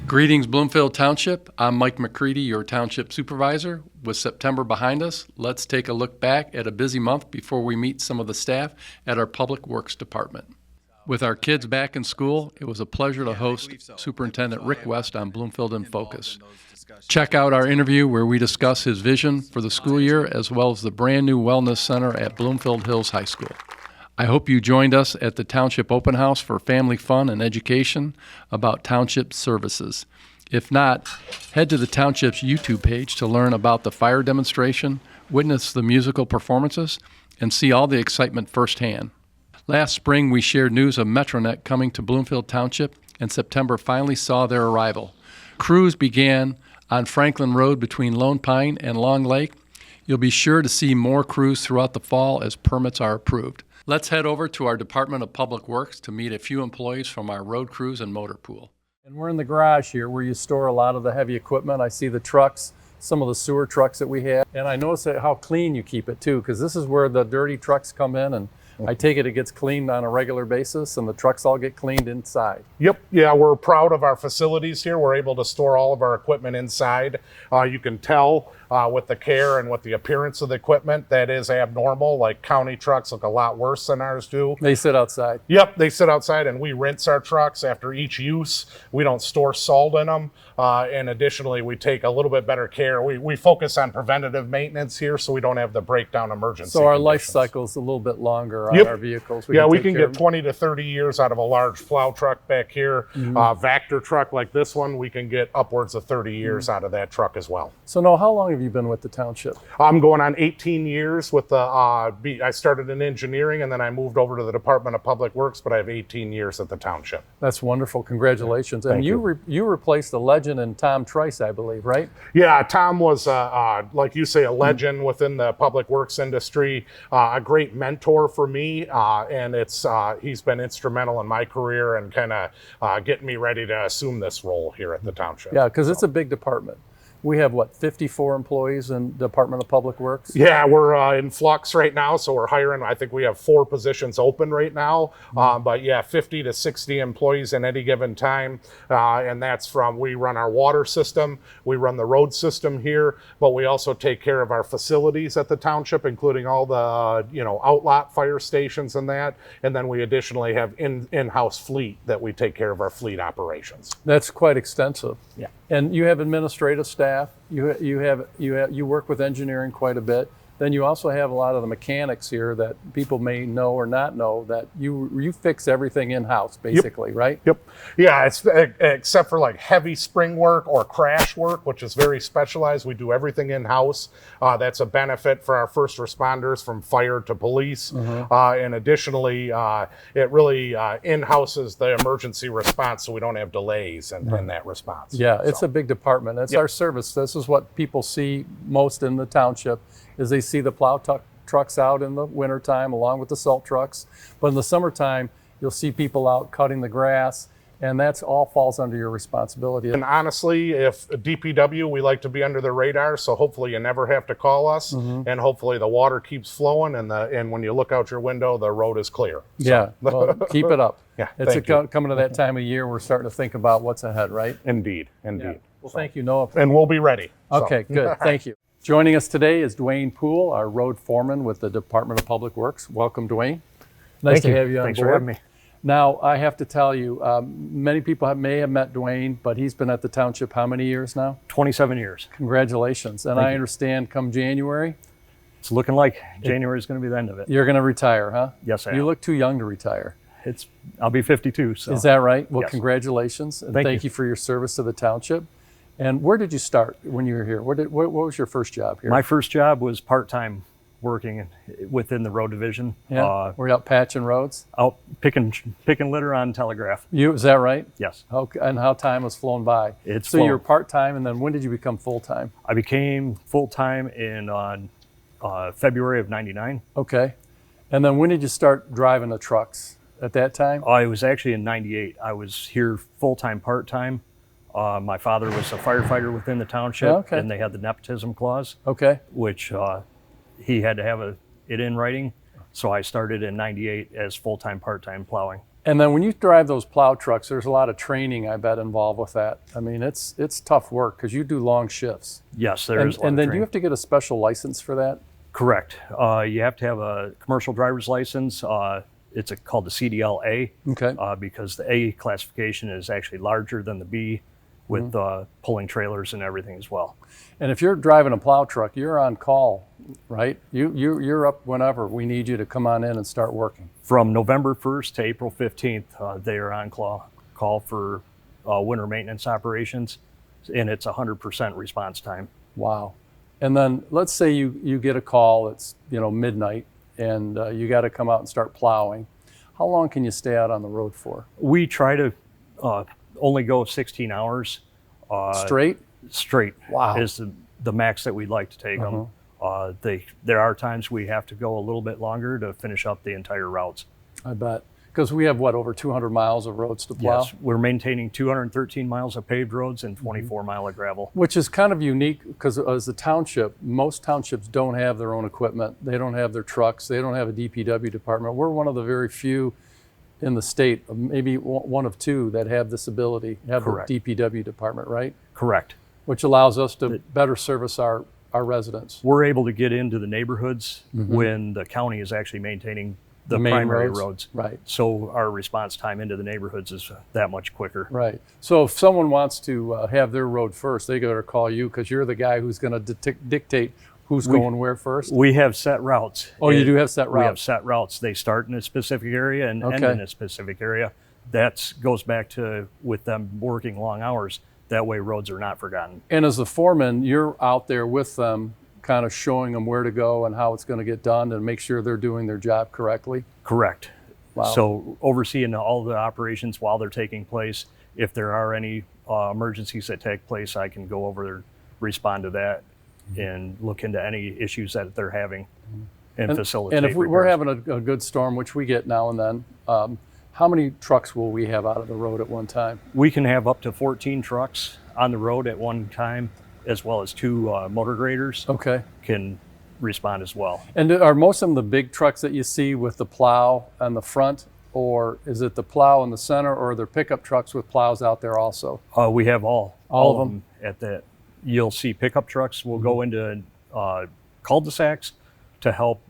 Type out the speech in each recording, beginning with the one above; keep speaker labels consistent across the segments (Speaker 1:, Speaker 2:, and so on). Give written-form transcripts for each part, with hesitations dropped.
Speaker 1: Greetings, Bloomfield Township. I'm Mike McCready, your Township Supervisor. With September behind us, let's take a look back at a busy month before we meet some of the staff at our Public Works Department. With our kids back in school, it was a pleasure to host Superintendent Rick West on Bloomfield In Focus. Check out our interview where we discuss his vision for the school year as well as the brand new Wellness Center at Bloomfield Hills High School. I hope you joined us at the Township Open House for family fun and education about Township services. If not, head to the Township's YouTube page to learn about the fire demonstration, witness the musical performances, and see all the excitement firsthand. Last spring, we shared news of Metronet coming to Bloomfield Township, and September finally saw their arrival. Crews began on Franklin Road between Lone Pine and Long Lake. You'll be sure to see more crews throughout the fall as permits are approved. Let's head over to our Department of Public Works to meet a few employees from our road crews and motor pool. And we're in the garage here where you store a lot of the heavy equipment. I see the trucks, some of the sewer trucks that we have. And I notice how clean you keep it too, because this is where the dirty trucks come in, and I take it gets cleaned on a regular basis and the trucks all get cleaned inside.
Speaker 2: Yep. Yeah, we're proud of our facilities here. We're able to store all of our equipment inside. You can tell with the care and with the appearance of the equipment that is abnormal. Like county trucks look a lot worse than ours do.
Speaker 1: They sit outside.
Speaker 2: Yep, they sit outside, and we rinse our trucks after each use. We don't store salt in them. And additionally, we take a little bit better care. We focus on preventative maintenance here so we don't have the breakdown emergency
Speaker 1: So our
Speaker 2: conditions.
Speaker 1: life cycle is a little bit longer on
Speaker 2: Yep.
Speaker 1: our vehicles.
Speaker 2: We can get 20 to 30 years out of a large plow truck back here. Vector truck like this one, we can get upwards of 30 years out of that truck as well.
Speaker 1: So Noah, how long have you been with the township?
Speaker 2: I'm going on 18 years with the, I started in engineering and then I moved over to the Department of Public Works, but I have 18 years at the township.
Speaker 1: That's wonderful. Congratulations. And you replaced a legend in Tom Trice, I believe, right?
Speaker 2: Yeah, Tom was, like you say, a legend within the public works industry, a great mentor for me, and he's been instrumental in my career and kind of getting me ready to assume this role here at the township.
Speaker 1: Yeah, because it's a big department. We have, 54 employees in Department of Public Works?
Speaker 2: Yeah, we're in flux right now, so we're hiring. I think we have 4 positions open right now, but yeah, 50 to 60 employees in any given time, and that's we run our water system, we run the road system here, but we also take care of our facilities at the township, including all the outlot fire stations and that, and then we additionally have in-house fleet that we take care of our fleet operations.
Speaker 1: That's quite extensive.
Speaker 2: Yeah.
Speaker 1: And you have administrative staff. You work with engineering quite a bit. Then you also have a lot of the mechanics here that people may know or not know that you fix everything in-house basically, right?
Speaker 2: Yep. Yeah, it's except for like heavy spring work or crash work, which is very specialized. We do everything in-house. That's a benefit for our first responders from fire to police. And additionally, it really in-houses the emergency response so we don't have delays in that response.
Speaker 1: Yeah, it's a big department. It's our service. This is what people see most in the township is they see the plow trucks out in the wintertime along with the salt trucks. But in the summertime, you'll see people out cutting the grass, and that's all falls under your responsibility.
Speaker 2: And honestly, if DPW, we like to be under the radar, so hopefully you never have to call us, and hopefully the water keeps flowing, and when you look out your window, the road is clear. So.
Speaker 1: Yeah, well, keep it up.
Speaker 2: Yeah,
Speaker 1: it's coming to that time of year, we're starting to think about what's ahead, right?
Speaker 2: Indeed.
Speaker 1: Yeah. Well, thank you, Noah.
Speaker 2: And we'll be ready.
Speaker 1: Okay, good. Thank you. Joining us today is Duane Poole, our road foreman with the Department of Public Works. Welcome, Duane. Nice to have you on board.
Speaker 3: Thanks for having me.
Speaker 1: Now, I have to tell you, many people may have met Duane, but he's been at the township how many years now?
Speaker 3: 27 years.
Speaker 1: Congratulations. And I understand come January,
Speaker 3: It's looking like January is going to be the end of it.
Speaker 1: you're going to retire, huh?
Speaker 3: Yes, I am.
Speaker 1: You look too young to retire.
Speaker 3: I'll be 52. So.
Speaker 1: Is that right? Well,
Speaker 3: Yes.
Speaker 1: congratulations. And
Speaker 3: Thank
Speaker 1: thank
Speaker 3: you
Speaker 1: you for your service to the township. And where did you start when you were here? What was your first job here?
Speaker 3: My first job was part-time working within the road division.
Speaker 1: Yeah. Were you out patching roads?
Speaker 3: Out picking litter on Telegraph.
Speaker 1: Is that right?
Speaker 3: Yes.
Speaker 1: Okay. And how time has flown by.
Speaker 3: It's
Speaker 1: so
Speaker 3: flown.
Speaker 1: you were part-time, and then when did you become full-time?
Speaker 3: I became full-time in February of '99.
Speaker 1: Okay. And then when did you start driving the trucks? At that time?
Speaker 3: I was actually in '98. I was here full-time, part-time. My father was a firefighter within the township, and they had the nepotism clause, which he had to have it in writing. So I started in '98 as full-time, part-time plowing.
Speaker 1: And then when you drive those plow trucks, there's a lot of training, I bet, involved with that. I mean, it's tough work because you do long shifts.
Speaker 3: Yes, there is.
Speaker 1: And then do you have to get a special license for that?
Speaker 3: Correct. You have to have a commercial driver's license. It's called the CDL-A.
Speaker 1: Okay.
Speaker 3: Because the A classification is actually larger than the B, with pulling trailers and everything as well.
Speaker 1: And if you're driving a plow truck, you're on call, right? You're up whenever we need you to come on in and start working.
Speaker 3: From November 1st to April 15th, they are on call for winter maintenance operations, and it's 100% response time.
Speaker 1: Wow. And then let's say you get a call, it's midnight, and you got to come out and start plowing. How long can you stay out on the road for?
Speaker 3: We try to only go 16 hours.
Speaker 1: Straight?
Speaker 3: Straight.
Speaker 1: Wow.
Speaker 3: Is the max that we'd like to take them. There are times we have to go a little bit longer to finish up the entire routes.
Speaker 1: I bet. Because we have, over 200 miles of roads to plow?
Speaker 3: Yes, we're maintaining 213 miles of paved roads and 24 mile of gravel.
Speaker 1: Which is kind of unique because as a township, most townships don't have their own equipment. They don't have their trucks. They don't have a DPW department. We're one of the very few in the state, maybe one of two, that have this ability, have
Speaker 3: Correct.
Speaker 1: the DPW department, right?
Speaker 3: Correct.
Speaker 1: Which allows us to better service our residents.
Speaker 3: We're able to get into the neighborhoods when the county is actually maintaining the
Speaker 1: main
Speaker 3: primary roads.
Speaker 1: Right.
Speaker 3: So our response time into the neighborhoods is that much quicker.
Speaker 1: Right. So if someone wants to have their road first, they got to call you because you're the guy who's going to dictate who's going where first.
Speaker 3: We have set routes.
Speaker 1: Oh, you do have set routes?
Speaker 3: We have set routes. They start in a specific area and end in a specific area. That goes back to with them working long hours. That way roads are not forgotten.
Speaker 1: And as the foreman, you're out there with them, kind of showing them where to go and how it's going to get done and make sure they're doing their job correctly?
Speaker 3: Correct.
Speaker 1: Wow.
Speaker 3: So overseeing all the operations while they're taking place. If there are any emergencies that take place, I can go over there, respond to that, and look into any issues that they're having and facilitate.
Speaker 1: And if we're
Speaker 3: repairs.
Speaker 1: having a good storm, which we get now and then, how many trucks will we have out of the road at one time?
Speaker 3: We can have up to 14 trucks on the road at one time, as well as 2 motor graders can respond as well.
Speaker 1: And are most of them the big trucks that you see with the plow on the front, or is it the plow in the center, or are there pickup trucks with plows out there also?
Speaker 3: We have all
Speaker 1: of them
Speaker 3: at that. You'll see pickup trucks will go into cul-de-sacs to help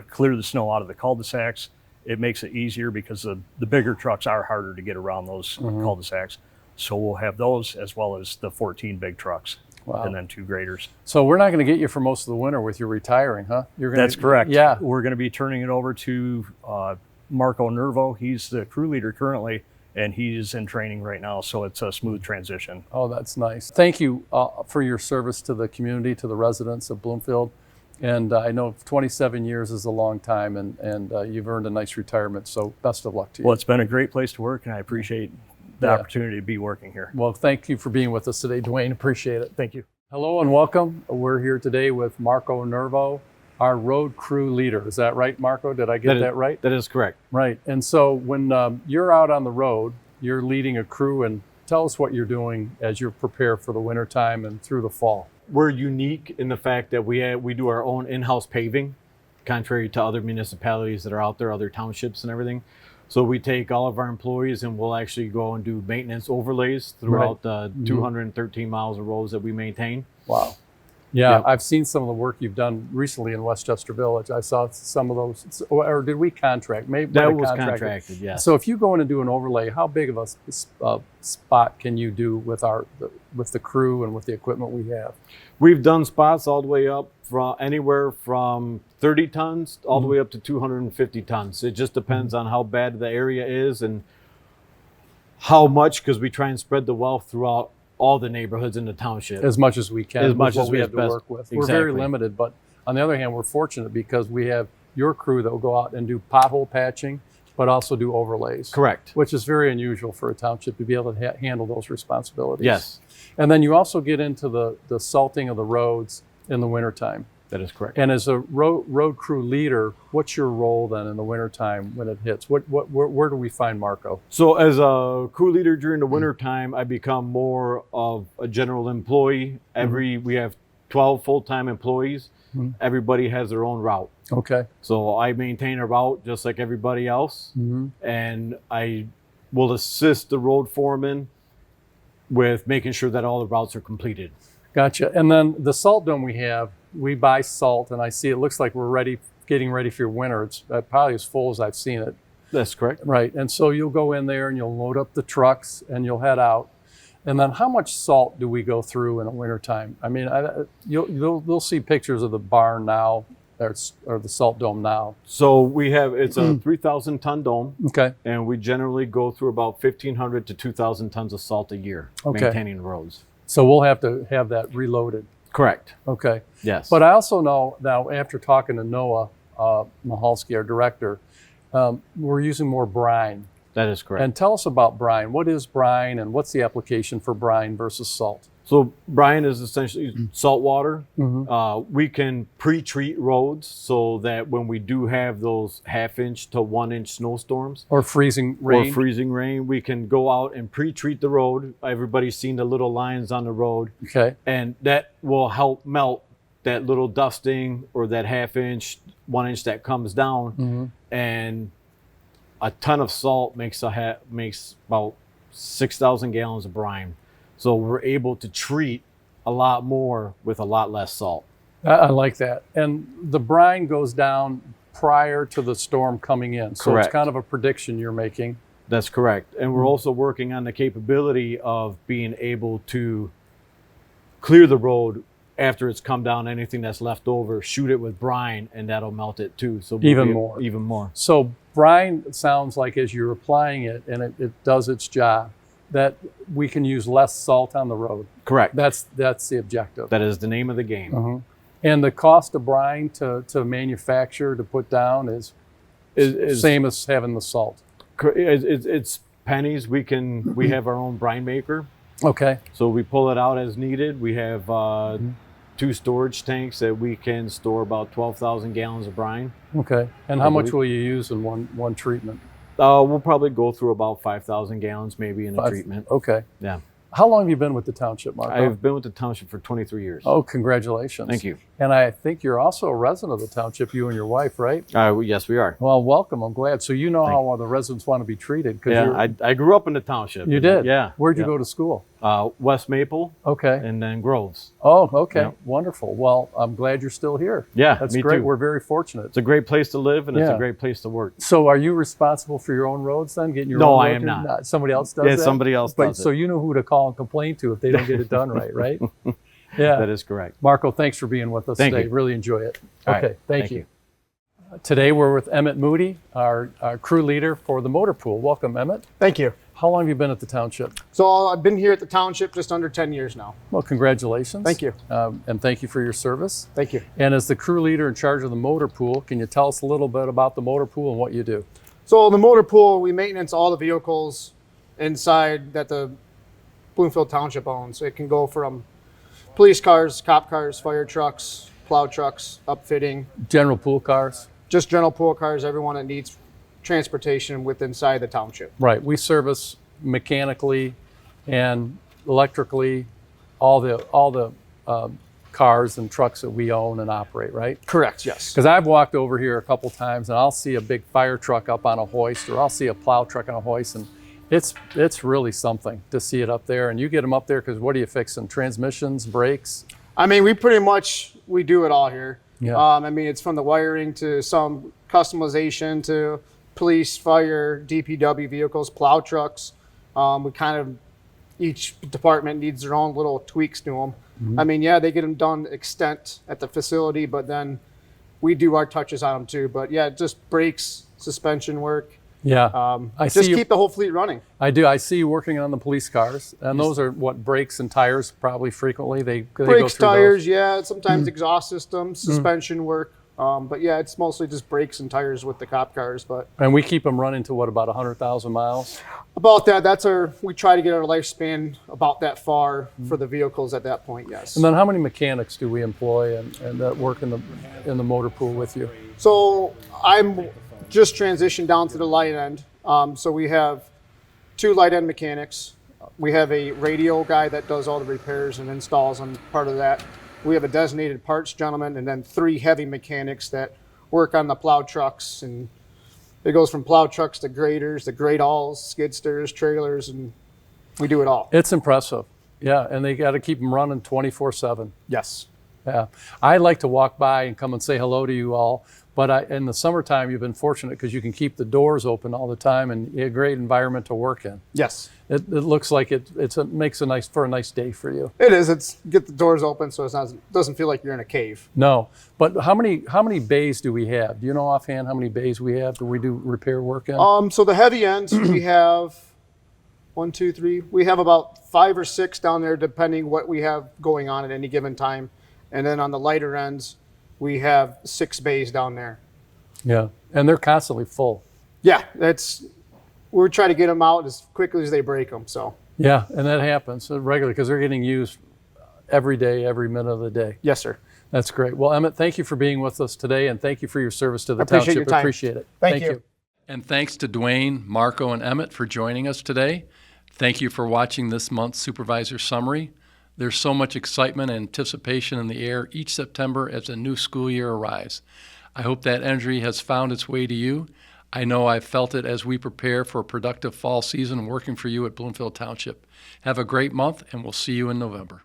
Speaker 3: clear the snow out of the cul-de-sacs. It makes it easier because the bigger trucks are harder to get around those cul-de-sacs. So we'll have those as well as the 14 big trucks.
Speaker 1: Wow.
Speaker 3: And then 2 graders.
Speaker 1: So we're not going to get you for most of the winter with your retiring, huh?
Speaker 3: That's correct.
Speaker 1: Yeah.
Speaker 3: We're going to be turning it over to Marco Nervo. He's the crew leader currently, and he's in training right now, so it's a smooth transition.
Speaker 1: Oh, that's nice. Thank you for your service to the community, to the residents of Bloomfield. And I know 27 years is a long time, and you've earned a nice retirement, so best of luck to you.
Speaker 3: Well, it's been a great place to work, and I appreciate the opportunity to be working here.
Speaker 1: Well, thank you for being with us today, Duane. Appreciate it.
Speaker 3: Thank you.
Speaker 1: Hello and welcome. We're here today with Marco Nervo, our road crew leader. Is that right, Marco? Did I get that right?
Speaker 4: That is correct.
Speaker 1: Right. And so when you're out on the road, you're leading a crew, and tell us what you're doing as you prepare for the wintertime and through the fall.
Speaker 4: We're unique in the fact that we do our own in-house paving, contrary to other municipalities that are out there, other townships and everything. So we take all of our employees and we'll actually go and do maintenance overlays throughout the 213 miles of roads that we maintain.
Speaker 1: Wow. Yeah, I've seen some of the work you've done recently in Westchester Village. I saw some of those, or did we contract? Maybe
Speaker 4: that was contracted, yes.
Speaker 1: So if you go in and do an overlay, how big of a spot can you do with the crew and with the equipment we have?
Speaker 4: We've done spots all the way up from anywhere from 30 tons all the way up to 250 tons. It just depends on how bad the area is and how much, because we try and spread the wealth throughout all the neighborhoods in the township.
Speaker 1: As much as we can.
Speaker 4: As much as
Speaker 1: we have to work with.
Speaker 4: Exactly.
Speaker 1: We're very limited, but on the other hand, we're fortunate because we have your crew that will go out and do pothole patching, but also do overlays.
Speaker 4: Correct.
Speaker 1: Which is very unusual for a township to be able to handle those responsibilities.
Speaker 4: Yes.
Speaker 1: And then you also get into the salting of the roads in the wintertime.
Speaker 4: That is correct.
Speaker 1: And as a road crew leader, what's your role then in the wintertime when it hits? Where do we find Marco?
Speaker 4: So as a crew leader during the winter time, I become more of a general employee. We have 12 full-time employees. Everybody has their own route.
Speaker 1: Okay.
Speaker 4: So I maintain a route just like everybody else, and I will assist the road foreman with making sure that all the routes are completed.
Speaker 1: Gotcha. And then the salt dome we buy salt, and I see it looks like we're getting ready for your winter. It's probably as full as I've seen it.
Speaker 4: That's correct.
Speaker 1: Right. And so you'll go in there and you'll load up the trucks and you'll head out. And then how much salt do we go through in a wintertime? I mean, you'll see pictures of the barn now, or the salt dome now.
Speaker 4: So it's a 3,000 ton dome.
Speaker 1: Okay.
Speaker 4: And we generally go through about 1,500 to 2,000 tons of salt a year, maintaining the roads.
Speaker 1: So we'll have to have that reloaded.
Speaker 4: Correct.
Speaker 1: Okay.
Speaker 4: Yes.
Speaker 1: But I also know now, after talking to Noah Mehalski, our director, we're using more brine.
Speaker 4: That is correct.
Speaker 1: And tell us about brine. What is brine, and what's the application for brine versus salt?
Speaker 4: So brine is essentially salt water. We can pre-treat roads so that when we do have those 1/2 inch to 1 inch snowstorms
Speaker 1: Or freezing rain.
Speaker 4: we can go out and pre-treat the road. Everybody's seen the little lines on the road.
Speaker 1: Okay.
Speaker 4: And that will help melt that little dusting or that 1/2 inch, 1 inch that comes down. And a ton of salt makes about 6,000 gallons of brine. So we're able to treat a lot more with a lot less salt.
Speaker 1: I like that. And the brine goes down prior to the storm coming in. So
Speaker 4: Correct.
Speaker 1: it's kind of a prediction you're making.
Speaker 4: That's correct. And we're also working on the capability of being able to clear the road after it's come down. Anything that's left over, shoot it with brine, and that'll melt it too. So
Speaker 1: Even more. So brine sounds like, as you're applying it and it does its job, that we can use less salt on the road.
Speaker 4: Correct.
Speaker 1: That's the objective.
Speaker 4: That is the name of the game.
Speaker 1: And the cost of brine to manufacture, to put down, is same as having the salt.
Speaker 4: It's pennies. We have our own brine maker.
Speaker 1: Okay.
Speaker 4: So we pull it out as needed. We have 2 storage tanks that we can store about 12,000 gallons of brine.
Speaker 1: Okay. And how much will you use in one treatment?
Speaker 4: We'll probably go through about 5,000 gallons maybe in a treatment.
Speaker 1: Okay.
Speaker 4: Yeah.
Speaker 1: How long have you been with the township, Marco?
Speaker 4: I've been with the township for 23 years.
Speaker 1: Oh, congratulations.
Speaker 4: Thank you.
Speaker 1: And I think you're also a resident of the township, you and your wife, right?
Speaker 4: Yes, we are.
Speaker 1: Well, welcome. I'm glad. So you know how the residents want to be treated.
Speaker 4: Yeah, I grew up in the township.
Speaker 1: You did?
Speaker 4: Yeah.
Speaker 1: Where'd you go to school?
Speaker 4: West Maple.
Speaker 1: Okay.
Speaker 4: And then Groves.
Speaker 1: Oh, okay.
Speaker 4: Yeah.
Speaker 1: Wonderful. Well, I'm glad you're still here.
Speaker 4: Yeah,
Speaker 1: That's
Speaker 4: me
Speaker 1: great.
Speaker 4: too.
Speaker 1: We're very fortunate.
Speaker 4: It's a great place to live, and it's
Speaker 1: Yeah.
Speaker 4: a great place to work.
Speaker 1: So are you responsible for your own roads then? Getting your
Speaker 4: No,
Speaker 1: own
Speaker 4: I
Speaker 1: road
Speaker 4: am
Speaker 1: to-
Speaker 4: not.
Speaker 1: Somebody else does
Speaker 4: Yeah,
Speaker 1: that?
Speaker 4: somebody else
Speaker 1: But
Speaker 4: does
Speaker 1: so
Speaker 4: it.
Speaker 1: you know who to call and complain to if they don't get it done right? Yeah.
Speaker 4: That is correct.
Speaker 1: Marco, thanks for being with us
Speaker 4: Thank
Speaker 1: today.
Speaker 4: you.
Speaker 1: Really enjoy it.
Speaker 4: All
Speaker 1: Okay,
Speaker 4: right.
Speaker 1: thank you. Today we're with Emmett Moody, our crew leader for the motor pool. Welcome, Emmett.
Speaker 5: Thank you.
Speaker 1: How long have you been at the township?
Speaker 5: So I've been here at the township just under 10 years now.
Speaker 1: Well, congratulations.
Speaker 5: Thank you.
Speaker 1: And thank you for your service.
Speaker 5: Thank you.
Speaker 1: And as the crew leader in charge of the motor pool, can you tell us a little bit about the motor pool and what you do?
Speaker 5: So the motor pool, we maintenance all the vehicles inside that the Bloomfield Township owns. It can go from police cars, cop cars, fire trucks, plow trucks, upfitting,
Speaker 1: General pool cars?
Speaker 5: just general pool cars, everyone that needs transportation within inside the township.
Speaker 1: Right. We service mechanically and electrically all the cars and trucks that we own and operate, right?
Speaker 5: Correct, yes.
Speaker 1: Because I've walked over here a couple times and I'll see a big fire truck up on a hoist, or I'll see a plow truck on a hoist, and it's really something to see it up there. And you get them up there because what are you fixing? Transmissions, brakes?
Speaker 5: I mean, we do it all here.
Speaker 1: Yeah.
Speaker 5: I mean, it's from the wiring to some customization to police, fire, DPW vehicles, plow trucks. We kind of, each department needs their own little tweaks to them.
Speaker 1: Mm-hmm.
Speaker 5: I mean, yeah, they get them done extent at the facility, but then we do our touches on them too. But yeah, just brakes, suspension work.
Speaker 1: Yeah. I
Speaker 5: Just
Speaker 1: see you-
Speaker 5: keep the whole fleet running.
Speaker 1: I do. I see you working on the police cars, and those are what, brakes and tires probably frequently. They go
Speaker 5: Brakes,
Speaker 1: through
Speaker 5: tires,
Speaker 1: those.
Speaker 5: yeah, sometimes exhaust systems, suspension work. But yeah, it's mostly just brakes and tires with the cop cars. But
Speaker 1: And we keep them running to what, about 100,000 miles?
Speaker 5: about that, we try to get our lifespan about that far for the vehicles at that point, yes.
Speaker 1: And then how many mechanics do we employ and that work in the motor pool with you?
Speaker 5: So I'm just transitioned down to the light end. So we have 2 light end mechanics. We have a radio guy that does all the repairs and installs on part of that. we have a designated parts gentleman and then 3 heavy mechanics that work on the plow trucks. And it goes from plow trucks to graders, to grade alls, skid steers, trailers, and we do it all.
Speaker 1: It's impressive. Yeah, and they got to keep them running 24/7.
Speaker 5: Yes.
Speaker 1: Yeah, I like to walk by and come and say hello to you all. But in the summertime, you've been fortunate because you can keep the doors open all the time and a great environment to work in.
Speaker 5: Yes.
Speaker 1: It looks like it makes a nice day for you.
Speaker 5: It is. It's get the doors open so it doesn't feel like you're in a cave.
Speaker 1: No, but how many bays do we have? Do you know offhand how many bays we have? Do we do repair work in?
Speaker 5: So the heavy ends we have 1, 2, 3. We have about 5 or 6 down there, depending what we have going on at any given time. And then on the lighter ends, we have 6 bays down there.
Speaker 1: Yeah, and they're constantly full.
Speaker 5: Yeah, we're trying to get them out as quickly as they break them. So
Speaker 1: Yeah, and that happens regularly because they're getting used every day, every minute of the day.
Speaker 5: yes, sir.
Speaker 1: That's great. Well, Emmett, thank you for being with us today, and thank you for your service to the
Speaker 5: appreciate
Speaker 1: township.
Speaker 5: your time.
Speaker 1: Appreciate it.
Speaker 5: Thank you.
Speaker 1: And thanks to Duane, Marco, and Emmett for joining us today. Thank you for watching this month's Supervisor Summary. There's so much excitement and anticipation in the air each September as a new school year arrives. I hope that energy has found its way to you. I know I've felt it as we prepare for a productive fall season working for you at Bloomfield Township. Have a great month, and we'll see you in November.